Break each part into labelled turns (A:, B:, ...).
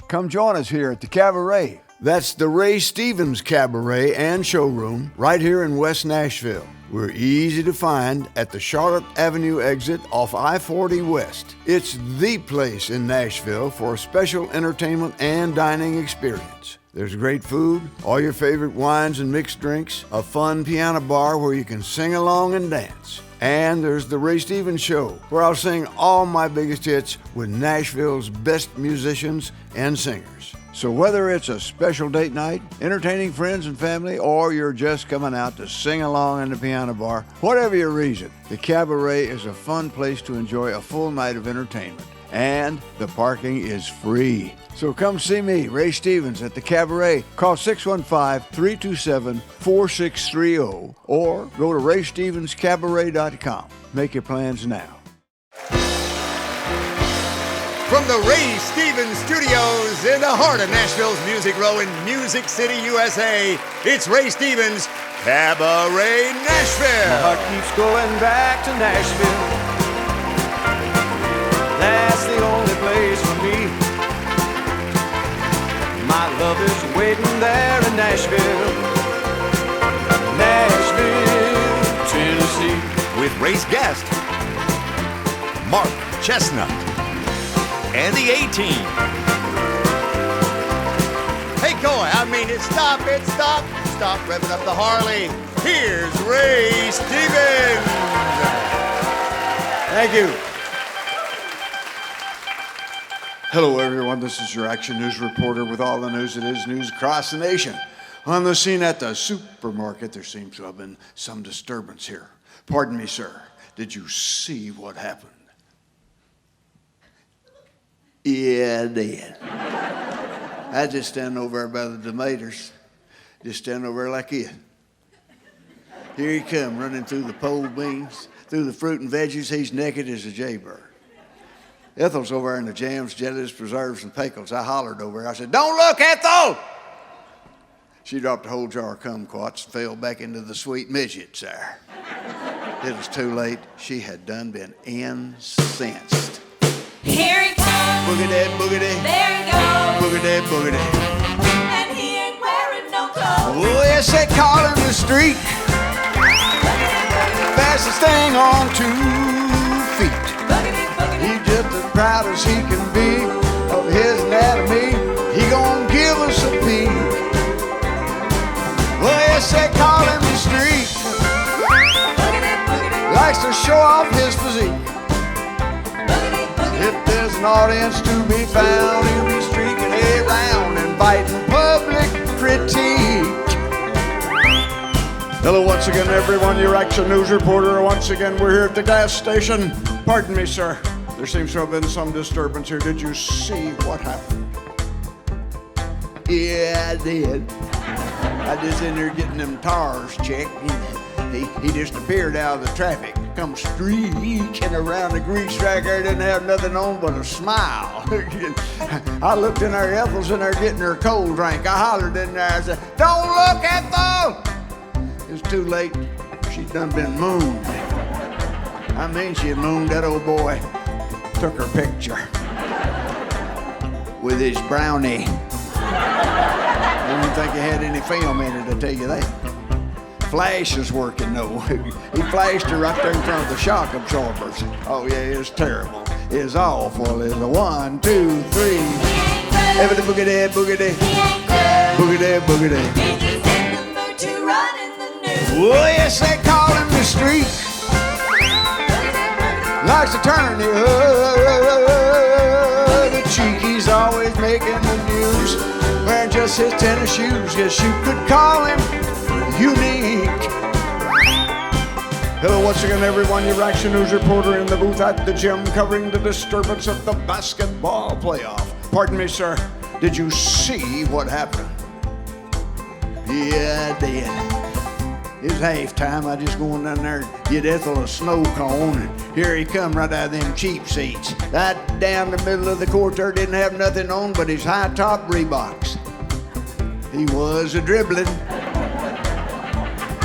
A: Come join us here at the Cabaret. That's the Ray Stevens CabaRay and Showroom right here in West Nashville. We're easy to find at the Charlotte Avenue exit off I-40 West. It's the place in Nashville for a special entertainment and dining experience. There's great food, all your favorite wines and mixed drinks, a fun piano bar where you can sing along and dance. And there's the Ray Stevens Show, where I'll sing all my biggest hits with Nashville's best musicians and singers. So whether it's a special date night, entertaining friends and family, or you're just coming out to sing along in the piano bar, whatever your reason, the Cabaret is a fun place to enjoy a full night of entertainment. And the parking is free. So come see me, Ray Stevens, at the Cabaret. Call 615-327-4630 or go to RayStevensCabaRay.com. Make your plans now.
B: From the Ray Stevens Studios in the heart of Nashville's Music Row in Music City, USA, it's Ray Stevens CabaRay Nashville.
C: My heart keeps going back to Nashville. That's the only place for me. My love is waiting there in Nashville. Nashville, Tennessee.
B: With Ray's guest, Mark Chesnutt and the A-Team. Hey, go, I mean, stop, revving up the Harley. Here's Ray Stevens.
A: Thank you. Hello, everyone. This is your Action News reporter with all the news that is news across the nation. On the scene at the supermarket, there seems to have been some disturbance here. Pardon me, sir. Did you see what happened? Yeah, I did. I just stand over there by the tomatoes. Just stand over there like it. Here he come, running through the pole beans, through the fruit and veggies. He's naked as a jaybird. Ethel's over there in the jams, jellies, preserves, and pickles. I hollered over her. I said, "Don't look, Ethel!" She dropped a whole jar of kumquats and fell back into the sweet midgets there. It was too late. She had done been incensed.
D: Here he comes.
A: Boogity, boogity.
D: There he goes.
A: Boogity, boogity.
D: And he ain't wearing no clothes.
A: Oh, yes, they call him the streak. Fastest thing on 2 feet. He's just as proud as he can be of his anatomy. He gon' give us a peek. Well, yes, they call him the streak. Likes to show off his physique. If there's an audience to be found, he'll be streaking around, inviting public critique. Hello once again, everyone. Your Action News reporter. Once again, we're here at the gas station. Pardon me, sir. There seems to have been some disturbance here. Did you see what happened? Yeah, I did. I just in there getting them tires checked. He just appeared out of the traffic. Come streaking around the grease track there, didn't have nothing on but a smile. I looked in there, Ethel's in there getting her cold drink. I hollered in there, I said, "Don't look, Ethel!" It was too late. She'd done been mooned. I mean, she had mooned that old boy. Took her picture with his brownie. I didn't think he had any film in it, I tell you that. Flash is working though. He flashed her right there in front of the shock absorbers. Oh yeah, it's terrible. It's awful. It's a 1, 2, 3. Every boogity, boogity. Boogity, boogity.
D: He's just in the mood to run in the news.
A: Oh yes, they call him the streak. Likes to turn the other cheek. He's always making the news, wearing just his tennis shoes. Yes, you could call him unique. Hello once again, everyone. Your Action News reporter in the booth at the gym, covering the disturbance of the basketball playoff. Pardon me, sir. Did you see what happened? Yeah, I did. It was halftime. I just going down there to get Ethel a snow cone, and here he come right out of them cheap seats. Right down the middle of the court there, didn't have nothing on but his high-top Reeboks. He was a-dribbling.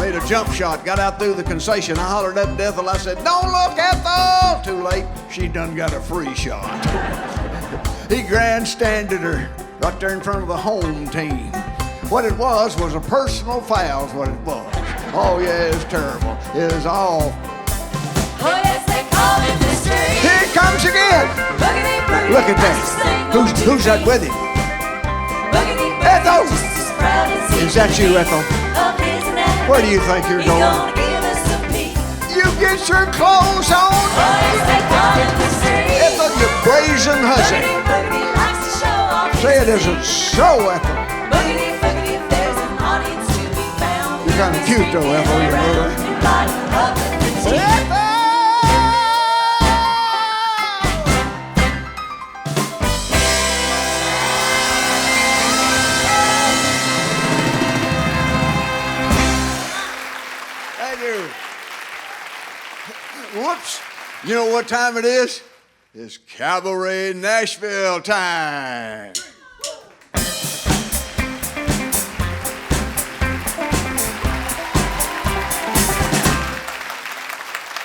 A: Made a jump shot, got out through the concession. I hollered up to Ethel. I said, "Don't look, Ethel!" Too late. She done got a free shot. He grandstanded her right there in front of the home team. What it was a personal foul is what it was. Oh yeah, it was terrible. It was all.
D: Oh yes, they call him the street.
A: Here it comes again.
D: Boogity, boogity,
A: Look at
D: that's the
A: that.
D: thing.
A: Who's that with him?
D: Boogity, boogity,
A: Ethel!
D: just as proud as he
A: Is that
D: can
A: you,
D: be
A: Ethel?
D: of his anatomy.
A: Where do you think you're
D: He's
A: going?
D: gonna give us a peek.
A: You get your clothes on.
D: Oh yes, they call him the street.
A: Ethel, you brazen hussy.
D: Boogity, boogity, likes to show off
A: Say it
D: his
A: isn't
D: feet.
A: so, Ethel.
D: Boogity, boogity, if there's an audience to be found.
A: You're kind of cute though, Ethel. You know that?
D: And light up in the tea.
A: Thank you. Whoops. You know what time it is? It's Cabaret Nashville time.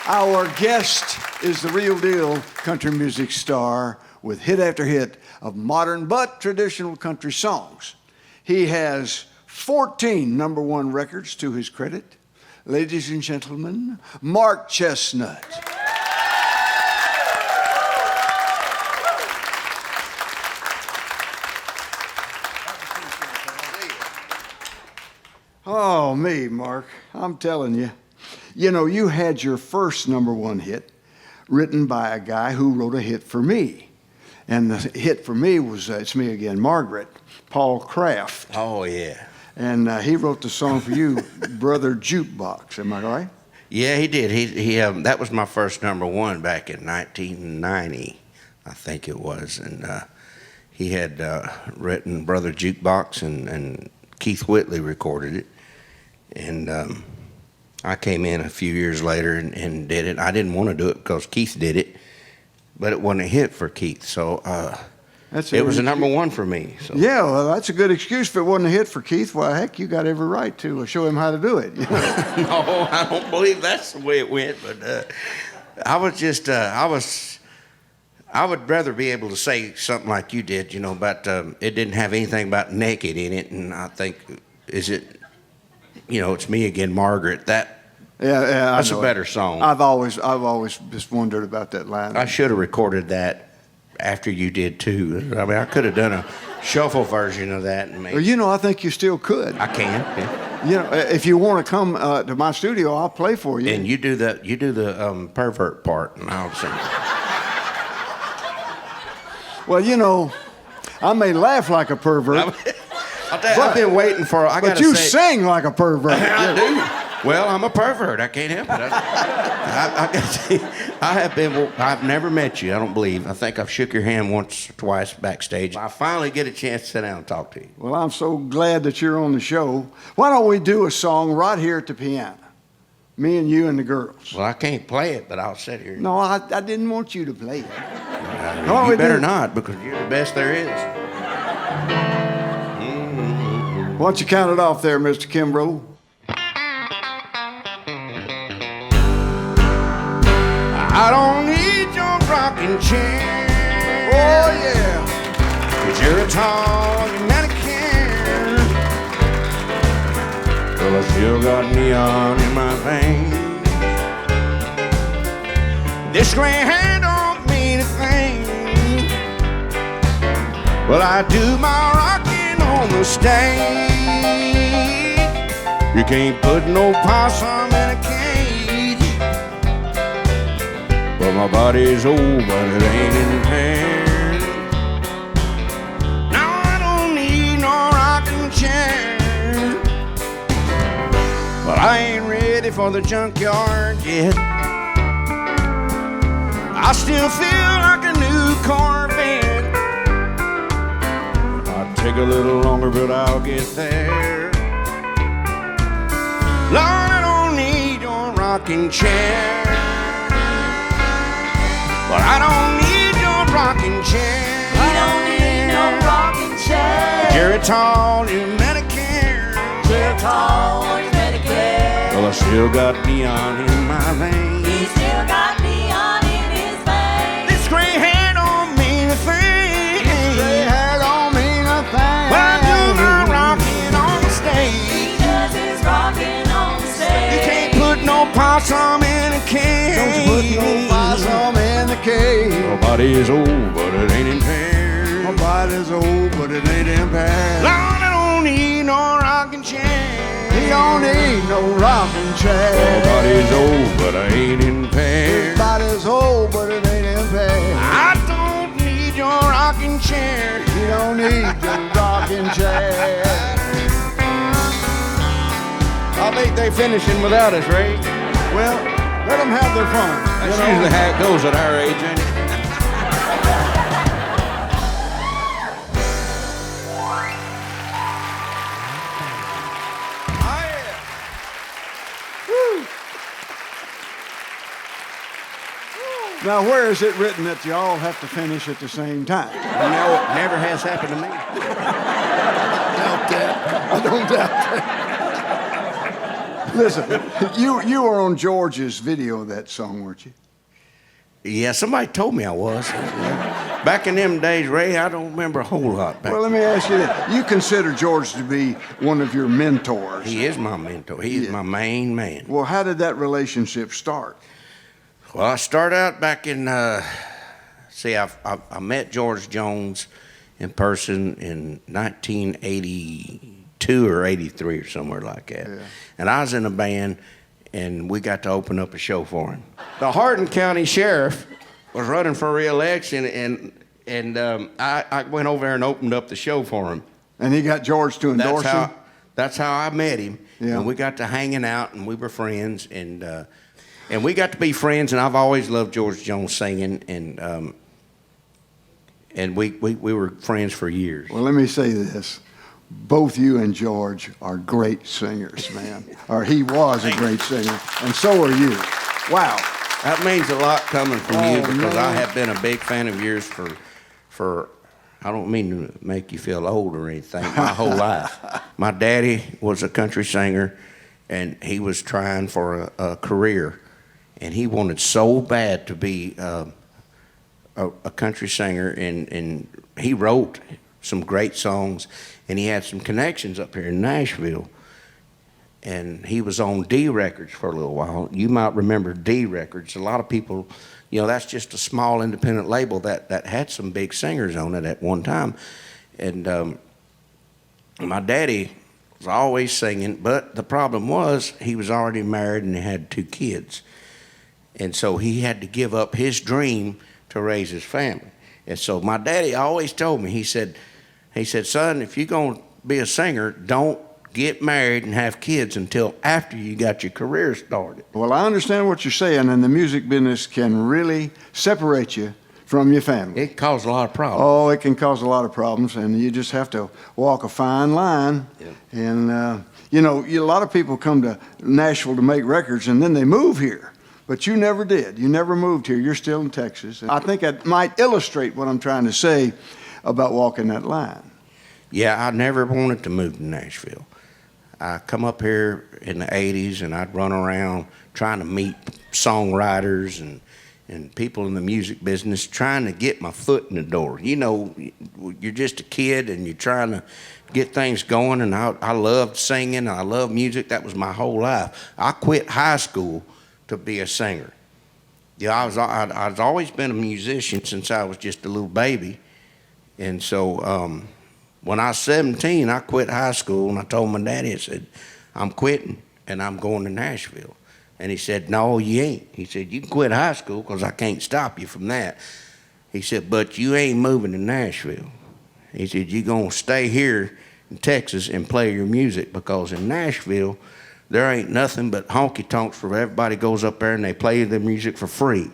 A: Our guest is the real deal country music star with hit after hit of modern but traditional country songs. He has 14 number one records to his credit. Ladies and gentlemen, Mark Chesnutt. Oh, me, Mark. I'm telling you. You know, you had your first number one hit written by a guy who wrote a hit for me. And the hit for me was It's Me Again, Margaret, Paul Kraft.
E: Oh, yeah.
A: And he wrote the song for you, Brother Jukebox. Am I right?
E: Yeah, he did. He that was my first number one back in 1990, I think it was. And he had written Brother Jukebox, and Keith Whitley recorded it. And I came in a few years later and did it. I didn't want to do it because Keith did it, but it wasn't a hit for Keith. So it was a number one for me. So.
A: Yeah, well, that's a good excuse. If it wasn't a hit for Keith, well, heck, you got every right to show him how to do it. You know?
E: No, I don't believe that's the way it went. But I would rather be able to say something like you did, you know, about it didn't have anything about naked in it. And I think, It's Me Again, Margaret. That's a better song.
A: I've always just wondered about that line.
E: I should have recorded that after you did too. I mean, I could have done a shuffle version of that. And
A: Well, you know, I think you still could.
E: I can. Yeah.
A: You know, if you want to come to my studio, I'll play for you.
E: And you do the pervert part, and I'll sing.
A: Well, you know, I may laugh like a pervert,
E: I'll tell you, I've been waiting for.
A: but you sing like a pervert.
E: I do. Well, I'm a pervert. I can't help it. I've never met you, I don't believe. I think I've shook your hand once or twice backstage. I finally get a chance to sit down and talk to you.
A: Well, I'm so glad that you're on the show. Why don't we do a song right here at the piano? Me and you and the girls.
E: Well, I can't play it, but I'll sit here.
A: No, I didn't want you to play it.
E: You better not, because you're the best there is.
A: Why don't you count it off there, Mr. Kimbrough?
E: I don't need your rocking chair.
A: Oh, yeah.
E: 'Cause you're a tall mannequin. Well, I still got neon in my veins. This gray hair don't mean a thing. Well, I do my rocking on the stage. You can't put no possum in a cage. Well, my body's old, but it ain't in pain. No, I don't need no rocking chair. But I ain't ready for the junkyard yet. I still feel like a new Corvette. I'll take a little longer, but I'll get there. Lord, I don't need your rocking chair. But I don't need your rocking chair.
D: We don't need no rocking chair.
E: You're a tall new Medicare.
D: You're tall, you're Medicare.
E: Well, I still got neon in my veins.
D: He's still got neon in his veins.
E: This gray hair don't mean a thing.
A: Gray hair don't mean a
E: some in a can.
A: Don't you put no balsam in the cave.
E: My body is old, but it ain't impaired.
A: My body's old, but it ain't impaired.
E: Lord, I don't need no rocking chair.
A: He don't need no rocking chair.
E: My body's old, but I ain't
A: His
E: impaired.
A: body's old, but it ain't impaired.
E: I don't need your rocking chair.
A: He don't need the rocking chair.
E: I think they finishing without us, Ray.
A: Well, let them have their fun.
E: That's usually how it goes at our age, ain't it?
A: Now, where is it written that you all have to finish at the same time?
E: No, it never has happened to me.
A: Doubt that. I don't doubt that. Listen, you were on George's video of that song, weren't you?
E: Yeah, somebody told me I was. Back in them days, Ray, I don't remember a whole lot back.
A: Well, let me ask you this. You consider George to be one of your mentors.
E: He is my mentor. He is my main man.
A: Well, how did that relationship start?
E: Well, I started out back in, I met George Jones in person in 1982 or 83 or somewhere like that. Yeah. And I was in a band, and we got to open up a show for him. The Hardin County Sheriff was running for re-election, and I went over there and opened up the show for him.
A: And he got George to endorse him?
E: That's how I met him.
A: Yeah.
E: And we got to hanging out, and we were friends, and we got to be friends, and I've always loved George Jones singing, and we were friends for years.
A: Well, let me say this. Both you and George are great singers, man. Or he was a great singer, and so are you. Wow.
E: That means a lot coming from you, because
A: man.
E: I have been a big fan of yours for I don't mean to make you feel old or anything, my whole life. My daddy was a country singer, and he was trying for a career. And he wanted so bad to be a country singer, and he wrote some great songs, and he had some connections up here in Nashville. And he was on D Records for a little while. You might remember D Records. A lot of people, that's just a small independent label that had some big singers on it at one time. And my daddy was always singing, but the problem was he was already married and he had 2 kids. And so he had to give up his dream to raise his family. And so my daddy always told me, he said, son, if you're going to be a singer, don't get married and have kids until after you got your career started.
A: Well, I understand what you're saying, and the music business can really separate you from your family.
E: It caused a lot of problems.
A: Oh, it can cause a lot of problems, and you just have to walk a fine line.
E: Yeah.
A: And, a lot of people come to Nashville to make records, and then they move here. But you never did. You never moved here. You're still in Texas. I think that might illustrate what I'm trying to say about walking that line.
E: Yeah, I never wanted to move to Nashville. I come up here in the 80s, and I'd run around trying to meet songwriters and people in the music business, trying to get my foot in the door. You're just a kid, and you're trying to get things going, and I loved singing, and I loved music. That was my whole life. I quit high school to be a singer. I've always been a musician since I was just a little baby. And so when I was 17, I quit high school, and I told my daddy, I said, I'm quitting, and I'm going to Nashville. And he said, no, you ain't. He said, you can quit high school because I can't stop you from that. He said, but you ain't moving to Nashville. He said, you're going to stay here in Texas and play your music, because in Nashville, there ain't nothing but honky-tonks where everybody goes up there and they play the music for free.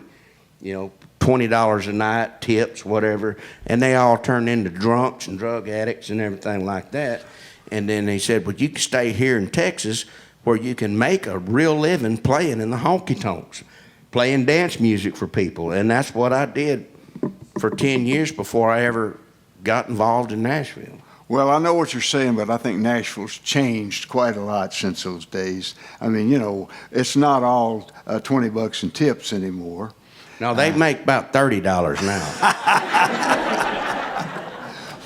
E: $20 a night, tips, whatever. And they all turn into drunks and drug addicts and everything like that. And then they said, well, you can stay here in Texas where you can make a real living playing in the honky-tonks, playing dance music for people. And that's what I did for 10 years before I ever got involved in Nashville.
A: Well, I know what you're saying, but I think Nashville's changed quite a lot since those days. I mean, it's not all $20 in tips anymore.
E: No, they make about $30 now.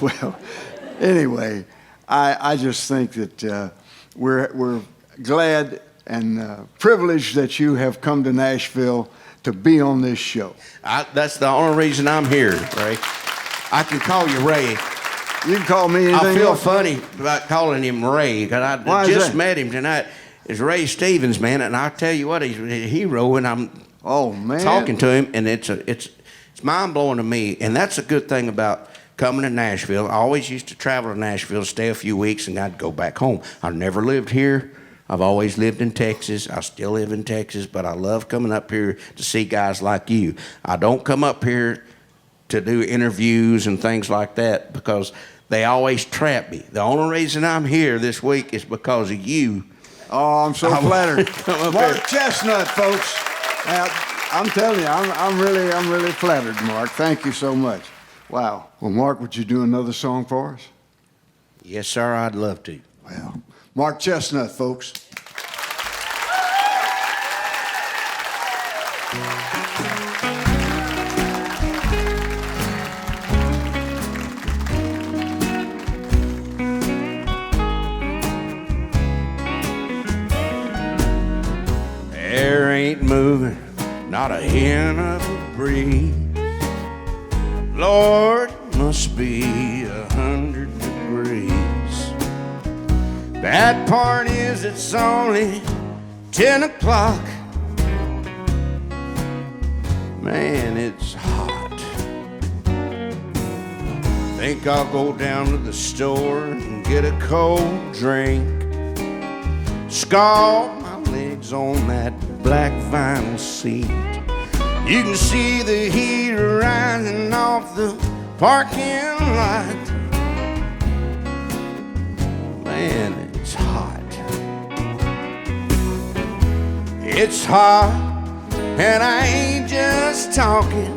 A: Well, anyway, I just think that we're glad and privilege that you have come to Nashville to be on this show.
E: That's the only reason I'm here, Ray. I can call you Ray.
A: You can call me anything
E: I feel
A: else.
E: funny about calling him Ray, because
A: Why
E: I
A: is
E: just
A: that?
E: met him tonight. It's Ray Stevens, man, and I'll tell you what, he's a hero, and I'm talking to him, and it's mind-blowing to me, and that's a good thing about coming to Nashville. I always used to travel to Nashville, stay a few weeks, and I'd go back home. I've never lived here. I've always lived in Texas. I still live in Texas, but I love coming up here to see guys like you. I don't come up here to do interviews and things like that because they always trap me. The only reason I'm here this week is because of you.
A: Oh, I'm so flattered.
E: Come up
A: Mark
E: here.
A: Chesnutt, folks. Now, I'm telling you, I'm really flattered, Mark. Thank you so much. Wow. Well, Mark, would you do another song for us?
E: Yes, sir, I'd love to.
A: Well, Mark Chesnutt, folks.
E: Air ain't moving, not a hint of a breeze. Lord, must be 100 degrees. Bad part is it's only 10 o'clock. Man, it's hot. Think I'll go down to the store and get a cold drink. Scald my legs on that black vinyl seat. You can see the heat rising off the parking lot. Man, it's hot. It's hot, and I ain't just talking.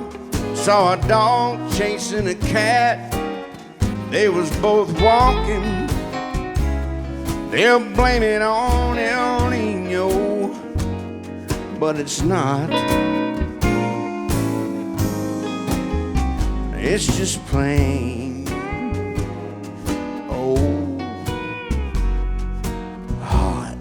E: Saw a dog chasing a cat. They was both walking. They'll blame it on El Nino, but it's not. It's just plain old hot.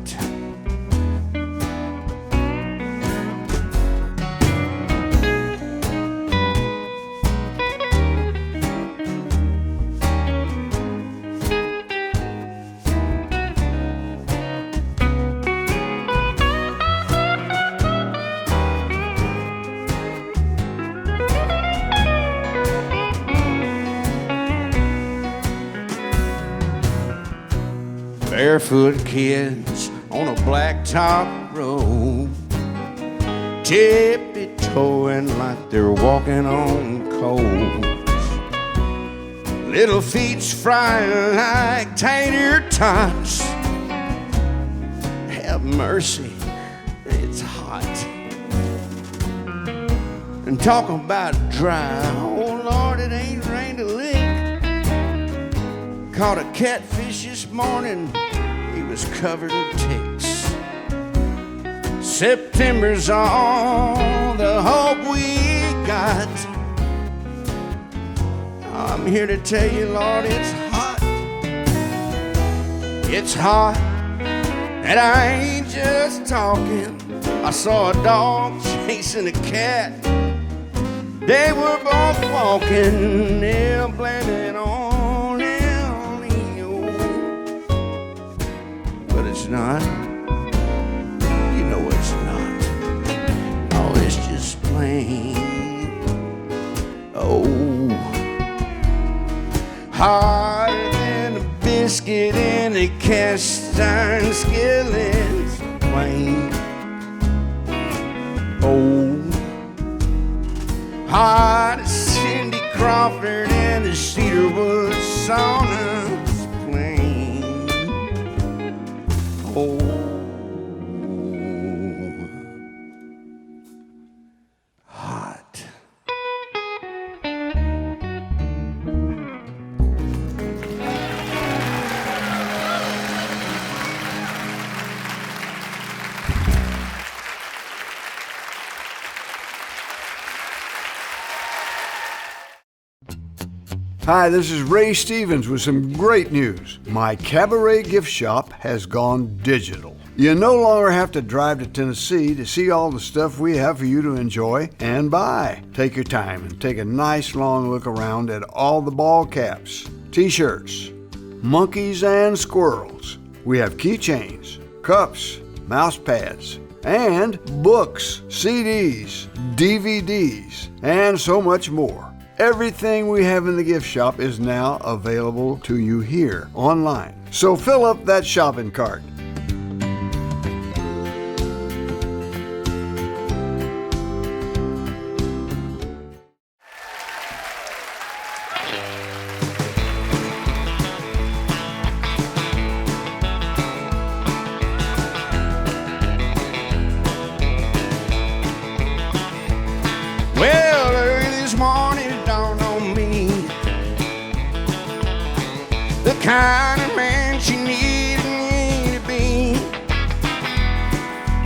E: Barefoot kids on a blacktop road, tippy-toeing like they're walking on coals. Little feet's frying like tater tots. Have mercy, it's hot. And talk about dry, oh Lord, it ain't rained a lick. Caught a catfish this morning, he was covered in ticks. September's all the hope we got. I'm here to tell you, Lord, it's hot. It's hot, and I ain't just talking. I saw a dog chasing a cat. They were both walking, they'll blame it on El Nino, but it's not. You know it's not. Oh, it's just plain. Oh, harder than a biscuit in a cast iron skillet. Plain. Oh, hot as Cindy Crawford and the cedarwood sauna's plain. Oh, hot.
A: Hi, this is Ray Stevens with some great news. My Cabaret gift shop has gone digital. You no longer have to drive to Tennessee to see all the stuff we have for you to enjoy and buy. Take your time and take a nice long look around at all the ball caps, t-shirts, monkeys and squirrels. We have keychains, cups, mouse pads, and books, CDs, DVDs, and so much more. Everything we have in the gift shop is now available to you here online. So fill up that shopping cart.
E: Well, early this morning it dawned on me the kind of man she needed me to be.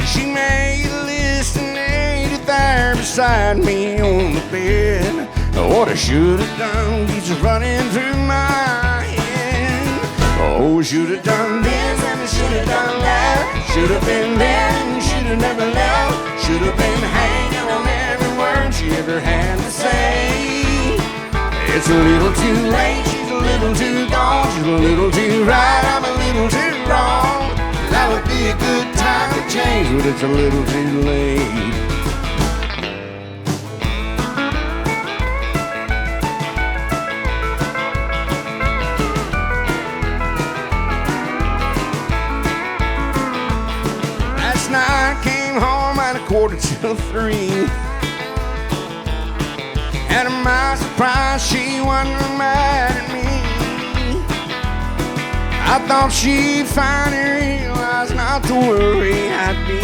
E: She made a list and laid it there beside me on the bed. What I should have done keeps running through my head. Oh, should have done this and I should have done that. Should have been there and should have never left. Should have been hanging on every word she ever had to say. It's a little too late, she's a little too gone. She's a little too right, I'm a little too wrong. That would be a good time to change, but it's a little too late. Last night I came home at 2:45. And to my surprise, she wasn't mad at me. I thought she'd finally realize not to worry, I'd be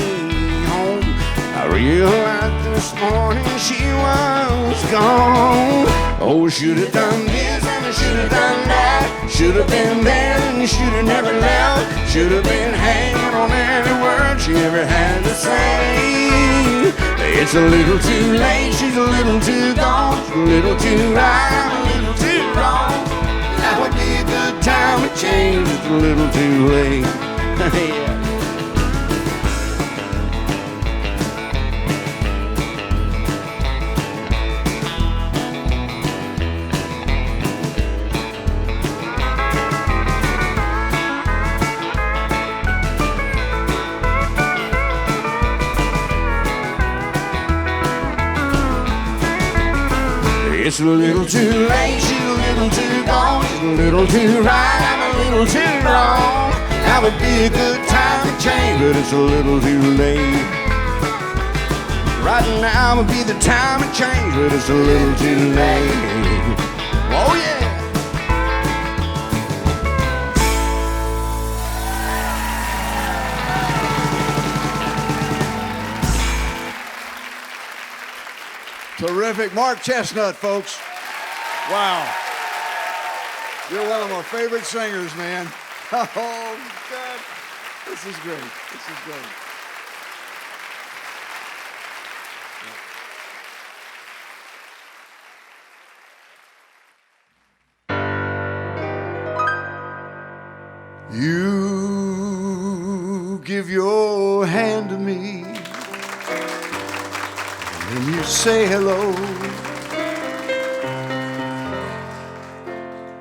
E: home. I realized this morning she was gone. Oh, should have done this and I should have done that. Should have been there and should have never left. Should have been hanging on every word she ever had to say. It's a little too late, she's a little too gone. She's a little too right, I'm a little too wrong. That would be a good time to change. It's a little too late. Yeah. It's a little too late, she's a little too gone. She's a little too right, I'm a little too wrong. That would be a good time to change, but it's a little too late. Right now would be the time to change, but it's a little too late. Oh yeah.
A: Terrific. Mark Chesnutt, folks. Wow. You're one of my favorite singers, man. Oh, God. This is great. This is great. You give your hand to me and you say hello,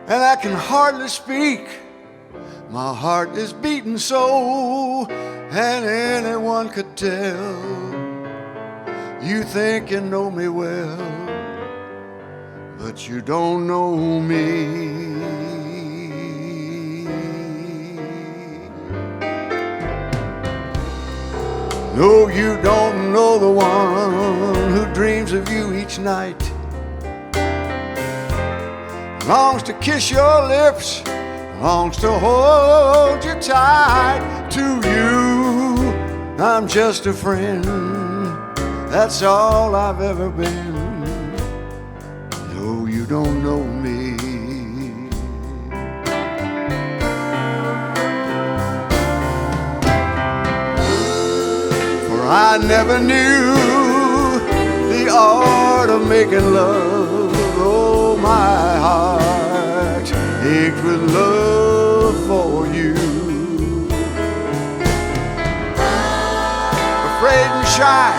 A: and I can hardly speak. My heart is beating so, and anyone could tell. You think you know me well, but you don't know me. No, you don't know the one who dreams of you each night, longs to kiss your lips, longs to hold you tight. To you, I'm just a friend, that's all I've ever been. No, you don't know me. I never knew the art of making love. Oh, my heart ached with love for you. shy.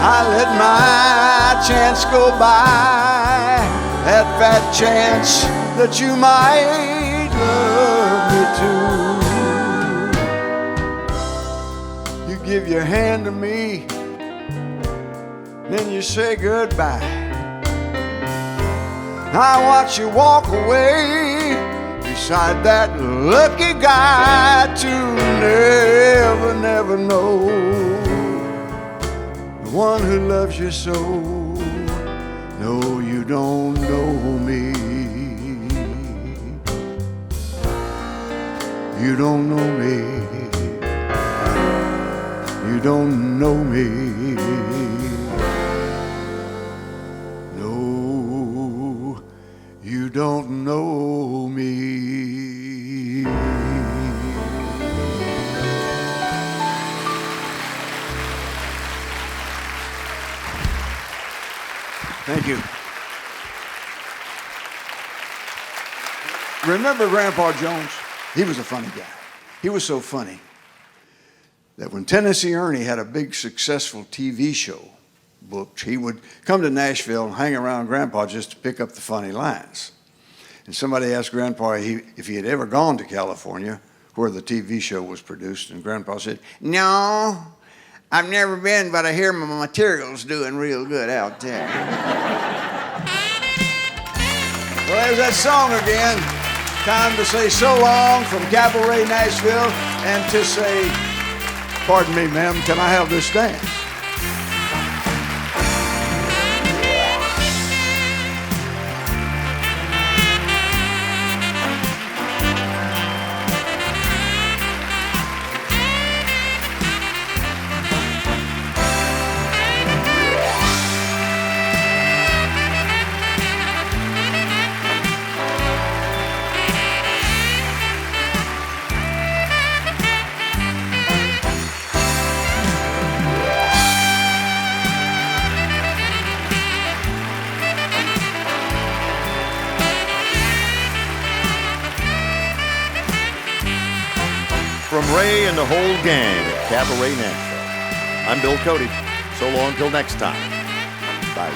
A: I let my chance go by, that fat chance that you might love me too. You give your hand to me, then you say goodbye. I watch you walk away beside that lucky guy to never, never know the one who loves you so. No, you don't know me. You don't know me. You don't know me. You don't know me. Thank you. Remember Grandpa Jones? He was a funny guy. He was so funny that when Tennessee Ernie had a big successful TV show booked, he would come to Nashville and hang around Grandpa just to pick up the funny lines. And somebody asked Grandpa if he had ever gone to California where the TV show was produced, and Grandpa said, "No, I've never been, but I hear my material's doing real good out there." Well, there's that song again. Time to say so long from Cabaret Nashville, and to say, pardon me, ma'am, can I have this dance?
B: From Ray and the whole gang at Cabaret Nashville, I'm Bill Cody. So long till next time. Bye.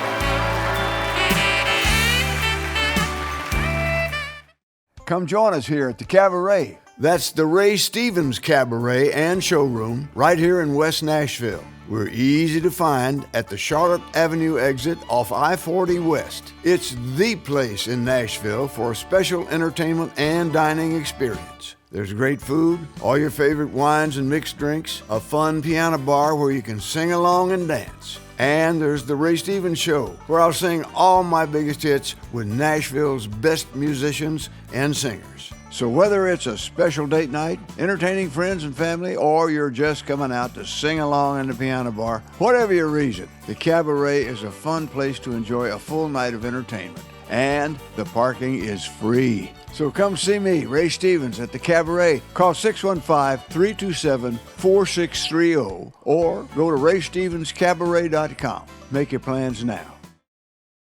A: Come join us here at the Cabaret. That's the Ray Stevens CabaRay and Showroom right here in West Nashville. We're easy to find at the Charlotte Avenue exit off I-40 West. It's the place in Nashville for a special entertainment and dining experience. There's great food, all your favorite wines and mixed drinks, a fun piano bar where you can sing along and dance. And there's the Ray Stevens Show, where I'll sing all my biggest hits with Nashville's best musicians and singers. So whether it's a special date night, entertaining friends and family, or you're just coming out to sing along in the piano bar, whatever your reason, the Cabaret is a fun place to enjoy a full night of entertainment. And the parking is free. So come see me, Ray Stevens, at the Cabaret. Call 615-327-4630 or go to RayStevensCabaret.com. Make your plans now.